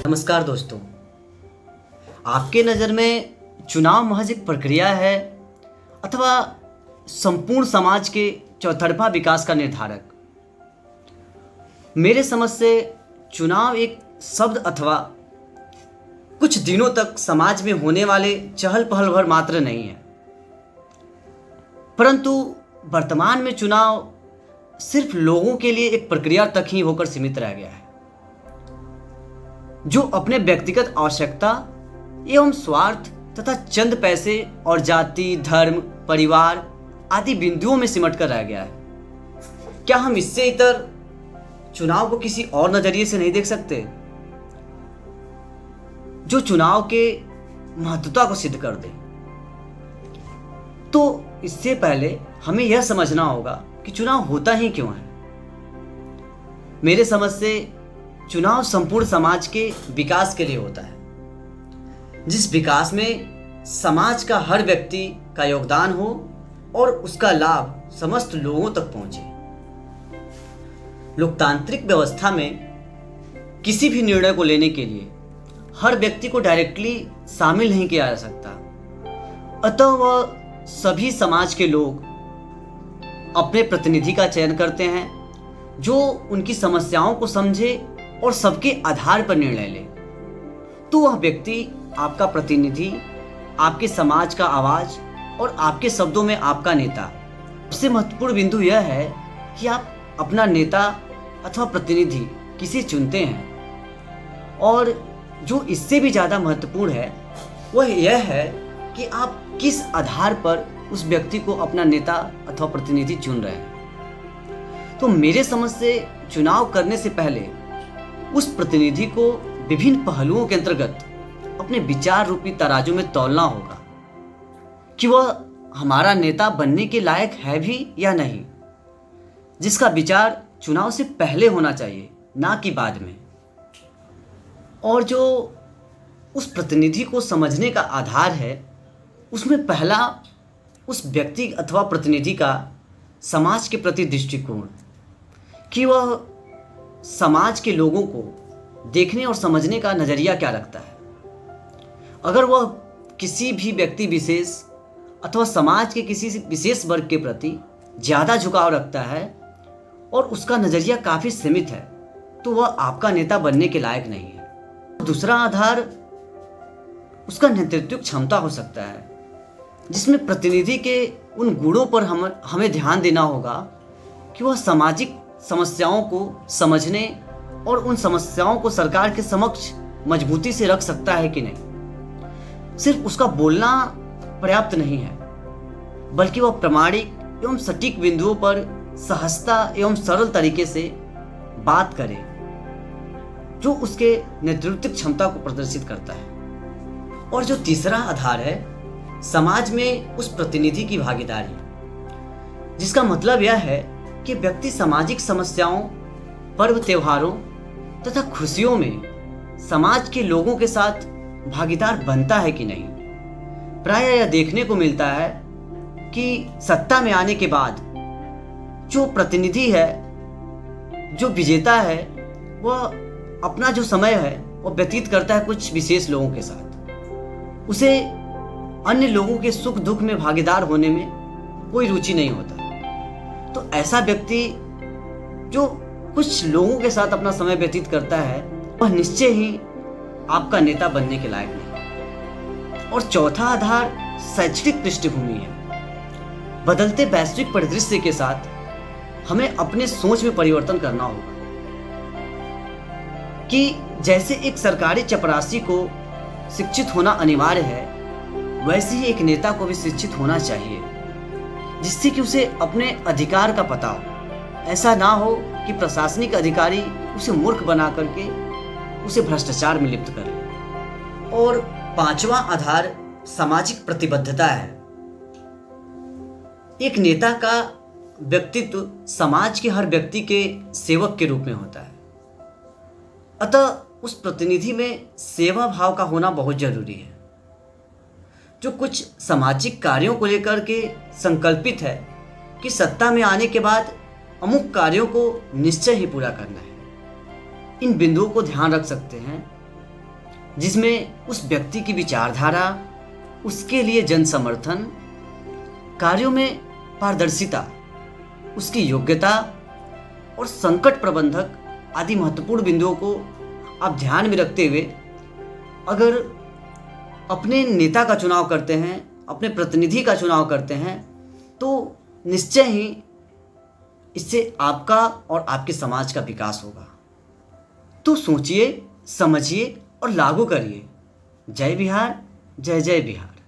नमस्कार दोस्तों, आपके नज़र में चुनाव महज एक प्रक्रिया है अथवा संपूर्ण समाज के चौतरफा विकास का निर्धारक? मेरे समझ से चुनाव एक शब्द अथवा कुछ दिनों तक समाज में होने वाले चहल पहल भर मात्र नहीं है, परंतु वर्तमान में चुनाव सिर्फ लोगों के लिए एक प्रक्रिया तक ही होकर सीमित रह गया है, जो अपने व्यक्तिगत आवश्यकता एवं स्वार्थ तथा चंद पैसे और जाति, धर्म, परिवार आदि बिंदुओं में सिमट कर रह गया है। क्या हम इससे इतर चुनाव को किसी और नजरिए से नहीं देख सकते, जो चुनाव के महत्वता को सिद्ध कर दे? तो इससे पहले हमें यह समझना होगा कि चुनाव होता ही क्यों है। मेरे समझ से चुनाव संपूर्ण समाज के विकास के लिए होता है, जिस विकास में समाज का हर व्यक्ति का योगदान हो और उसका लाभ समस्त लोगों तक पहुंचे। लोकतांत्रिक व्यवस्था में किसी भी निर्णय को लेने के लिए हर व्यक्ति को डायरेक्टली शामिल नहीं किया जा सकता, अतः वह सभी समाज के लोग अपने प्रतिनिधि का चयन करते हैं, जो उनकी समस्याओं को समझे और सबके आधार पर निर्णय ले। तो वह व्यक्ति आपका प्रतिनिधि, आपके समाज का आवाज और आपके शब्दों में आपका नेता। सबसे महत्वपूर्ण बिंदु यह है कि आप अपना नेता अथवा प्रतिनिधि किसे चुनते हैं, और जो इससे भी ज़्यादा महत्वपूर्ण है वह यह है कि आप किस आधार पर उस व्यक्ति को अपना नेता अथवा प्रतिनिधि चुन रहे हैं। तो मेरे समझ से चुनाव करने से पहले उस प्रतिनिधि को विभिन्न पहलुओं के अंतर्गत अपने विचार रूपी तराजू में तौलना होगा कि वह हमारा नेता बनने के लायक है भी या नहीं, जिसका विचार चुनाव से पहले होना चाहिए, ना कि बाद में। और जो उस प्रतिनिधि को समझने का आधार है, उसमें पहला उस व्यक्ति अथवा प्रतिनिधि का समाज के प्रति दृष्टिकोण, कि वह समाज के लोगों को देखने और समझने का नज़रिया क्या रखता है। अगर वह किसी भी व्यक्ति विशेष अथवा समाज के किसी विशेष वर्ग के प्रति ज़्यादा झुकाव रखता है और उसका नज़रिया काफ़ी सीमित है, तो वह आपका नेता बनने के लायक नहीं है। दूसरा आधार उसका नेतृत्व क्षमता हो सकता है, जिसमें प्रतिनिधि के उन गुणों पर हमें ध्यान देना होगा कि वह सामाजिक समस्याओं को समझने और उन समस्याओं को सरकार के समक्ष मजबूती से रख सकता है कि नहीं। सिर्फ उसका बोलना पर्याप्त नहीं है, बल्कि वह प्रामाणिक एवं सटीक बिंदुओं पर सहजता एवं सरल तरीके से बात करे, जो उसके नेतृत्व क्षमता को प्रदर्शित करता है। और जो तीसरा आधार है समाज में उस प्रतिनिधि की भागीदारी, जिसका मतलब यह है कि व्यक्ति सामाजिक समस्याओं, पर्व त्योहारों तथा खुशियों में समाज के लोगों के साथ भागीदार बनता है कि नहीं। प्रायः यह देखने को मिलता है कि सत्ता में आने के बाद जो प्रतिनिधि है, जो विजेता है, वह अपना जो समय है वह व्यतीत करता है कुछ विशेष लोगों के साथ। उसे अन्य लोगों के सुख दुख में भागीदार होने में कोई रुचि नहीं होता। तो ऐसा व्यक्ति जो कुछ लोगों के साथ अपना समय व्यतीत करता है, वह निश्चय ही आपका नेता बनने के लायक नहीं। और चौथा आधार शैक्षणिक पृष्ठभूमि है। बदलते वैश्विक परिदृश्य के साथ हमें अपने सोच में परिवर्तन करना होगा, कि जैसे एक सरकारी चपरासी को शिक्षित होना अनिवार्य है, वैसे ही एक नेता को भी शिक्षित होना चाहिए, जिससे कि उसे अपने अधिकार का पता हो। ऐसा ना हो कि प्रशासनिक अधिकारी उसे मूर्ख बना करके उसे भ्रष्टाचार में लिप्त करे। और पांचवा आधार सामाजिक प्रतिबद्धता है। एक नेता का व्यक्तित्व समाज के हर व्यक्ति के सेवक के रूप में होता है, अतः उस प्रतिनिधि में सेवा भाव का होना बहुत जरूरी है, जो कुछ सामाजिक कार्यों को लेकर के संकल्पित है कि सत्ता में आने के बाद अमुक कार्यों को निश्चय ही पूरा करना है। इन बिंदुओं को ध्यान रख सकते हैं जिसमें उस व्यक्ति की विचारधारा, उसके लिए जन समर्थन, कार्यों में पारदर्शिता, उसकी योग्यता और संकट प्रबंधक आदि महत्वपूर्ण बिंदुओं को आप ध्यान में रखते हुए अगर अपने नेता का चुनाव करते हैं, अपने प्रतिनिधि का चुनाव करते हैं, तो निश्चय ही इससे आपका और आपके समाज का विकास होगा। तो सोचिए, समझिए और लागू करिए। जय बिहार, जय जय बिहार।